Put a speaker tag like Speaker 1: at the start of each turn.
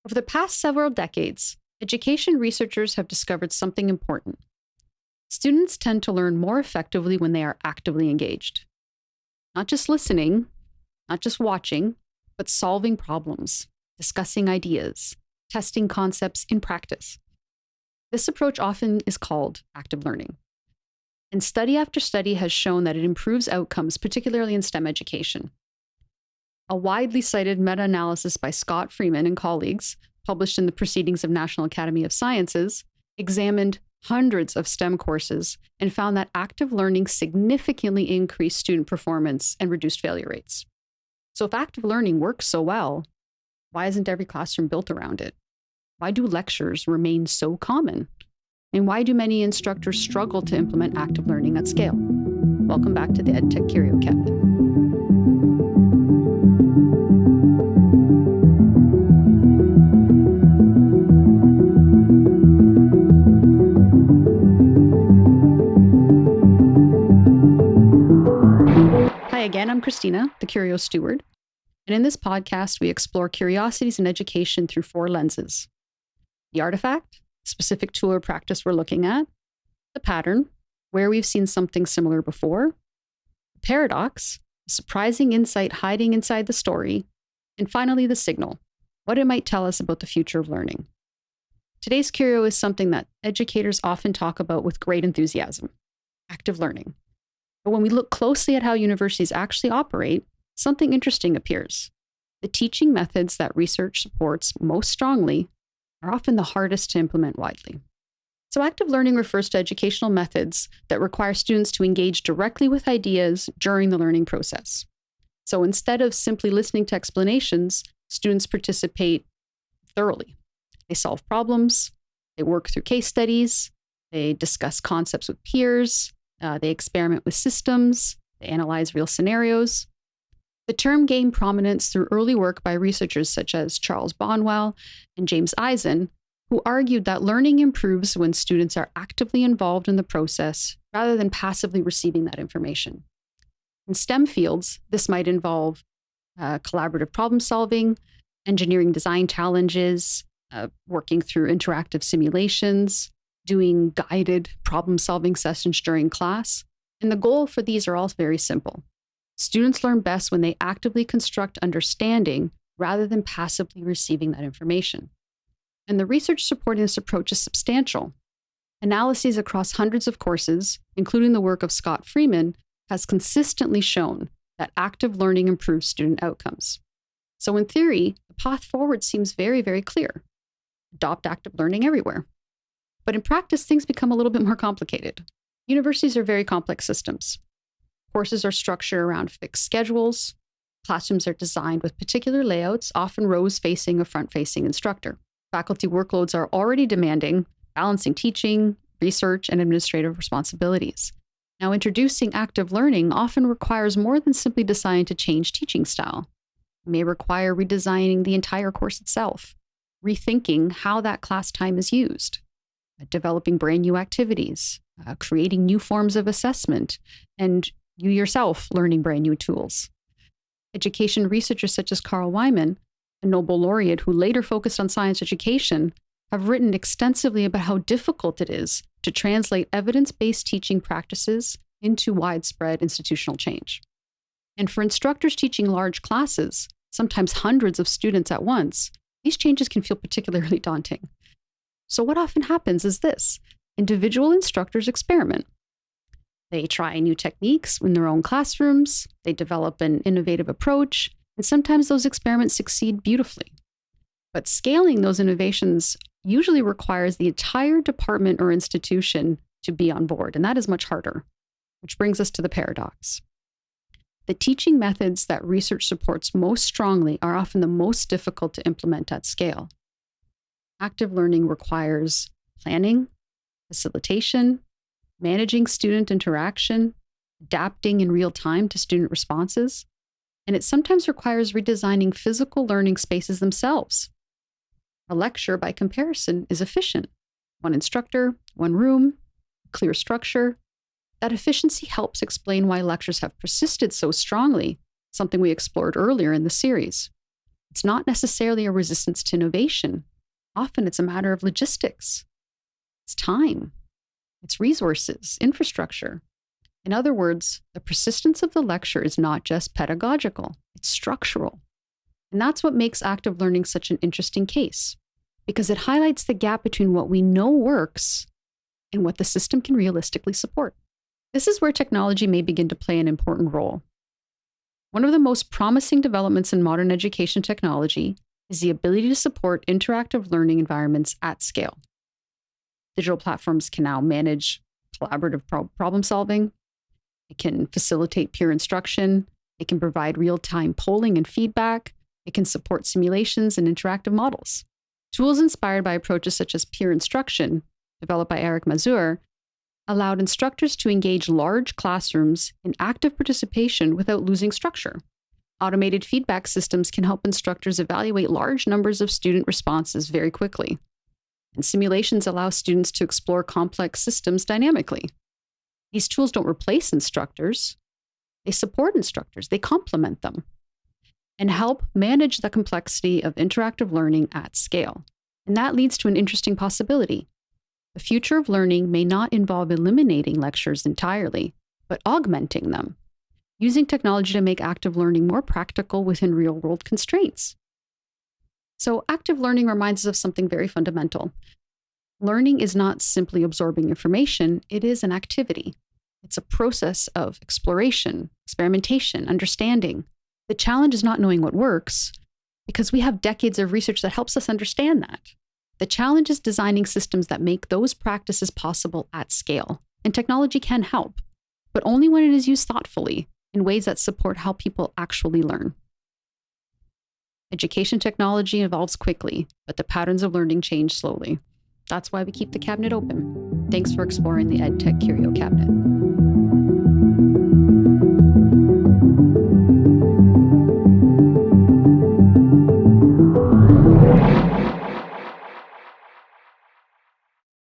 Speaker 1: Over the past several decades, education researchers have discovered something important. Students tend to learn more effectively when they are actively engaged. Not just listening, not just watching, but solving problems, discussing ideas, testing concepts in practice. This approach often is called active learning. And study after study has shown that it improves outcomes, particularly in STEM education. A widely cited meta-analysis by Scott Freeman and colleagues, published in the Proceedings of National Academy of Sciences, examined hundreds of STEM courses and found that active learning significantly increased student performance and reduced failure rates. So if active learning works so well, why isn't every classroom built around it? Why do lectures remain so common? And why do many instructors struggle to implement active learning at scale? Welcome back to the EdTech Curio Cabinet. Hi again, I'm Christina, the Curio Steward. And in this podcast, we explore curiosities in education through 4 lenses: the artifact, specific tool or practice we're looking at; the pattern, where we've seen something similar before; the paradox, a surprising insight hiding inside the story; and finally, the signal, what it might tell us about the future of learning. Today's Curio is something that educators often talk about with great enthusiasm: active learning. But when we look closely at how universities actually operate, something interesting appears. The teaching methods that research supports most strongly are often the hardest to implement widely. So active learning refers to educational methods that require students to engage directly with ideas during the learning process. So instead of simply listening to explanations, students participate thoroughly. They solve problems, they work through case studies, they discuss concepts with peers, they experiment with systems, they analyze real scenarios. The term gained prominence through early work by researchers such as Charles Bonwell and James Eisen, who argued that learning improves when students are actively involved in the process rather than passively receiving that information. In STEM fields, this might involve collaborative problem solving, engineering design challenges, working through interactive simulations, doing guided problem solving sessions during class. And the goal for these are all very simple. Students learn best when they actively construct understanding rather than passively receiving that information. And the research supporting this approach is substantial. Analyses across hundreds of courses, including the work of Scott Freeman, has consistently shown that active learning improves student outcomes. So in theory, the path forward seems very, very clear. Adopt active learning everywhere. But in practice, things become a little bit more complicated. Universities are very complex systems. Courses are structured around fixed schedules. Classrooms are designed with particular layouts, often rows facing a front-facing instructor. Faculty workloads are already demanding, balancing teaching, research, and administrative responsibilities. Now, introducing active learning often requires more than simply deciding to change teaching style. It may require redesigning the entire course itself, rethinking how that class time is used, developing brand new activities, creating new forms of assessment, and you yourself learning brand new tools. Education researchers such as Carl Wyman, a Nobel laureate who later focused on science education, have written extensively about how difficult it is to translate evidence-based teaching practices into widespread institutional change. And for instructors teaching large classes, sometimes hundreds of students at once, these changes can feel particularly daunting. So what often happens is this: individual instructors experiment. They try new techniques in their own classrooms, they develop an innovative approach, and sometimes those experiments succeed beautifully. But scaling those innovations usually requires the entire department or institution to be on board, and that is much harder, which brings us to the paradox. The teaching methods that research supports most strongly are often the most difficult to implement at scale. Active learning requires planning, facilitation, managing student interaction, adapting in real time to student responses, and it sometimes requires redesigning physical learning spaces themselves. A lecture, by comparison, is efficient. One instructor, one room, clear structure. That efficiency helps explain why lectures have persisted so strongly, something we explored earlier in the series. It's not necessarily a resistance to innovation. Often it's a matter of logistics. It's time. It's resources, infrastructure. In other words, the persistence of the lecture is not just pedagogical, it's structural. And that's what makes active learning such an interesting case, because it highlights the gap between what we know works and what the system can realistically support. This is where technology may begin to play an important role. One of the most promising developments in modern education technology is the ability to support interactive learning environments at scale. Digital platforms can now manage collaborative problem solving. It can facilitate peer instruction. It can provide real-time polling and feedback. It can support simulations and interactive models. Tools inspired by approaches such as peer instruction, developed by Eric Mazur, allowed instructors to engage large classrooms in active participation without losing structure. Automated feedback systems can help instructors evaluate large numbers of student responses very quickly. And simulations allow students to explore complex systems dynamically. These tools don't replace instructors. They support instructors. They complement them and help manage the complexity of interactive learning at scale. And that leads to an interesting possibility. The future of learning may not involve eliminating lectures entirely, but augmenting them, using technology to make active learning more practical within real-world constraints. So active learning reminds us of something very fundamental. Learning is not simply absorbing information, it is an activity. It's a process of exploration, experimentation, understanding. The challenge is not knowing what works, because we have decades of research that helps us understand that. The challenge is designing systems that make those practices possible at scale. And technology can help, but only when it is used thoughtfully in ways that support how people actually learn. Education technology evolves quickly, but the patterns of learning change slowly. That's why we keep the cabinet open. Thanks for exploring the EdTech Curio Cabinet.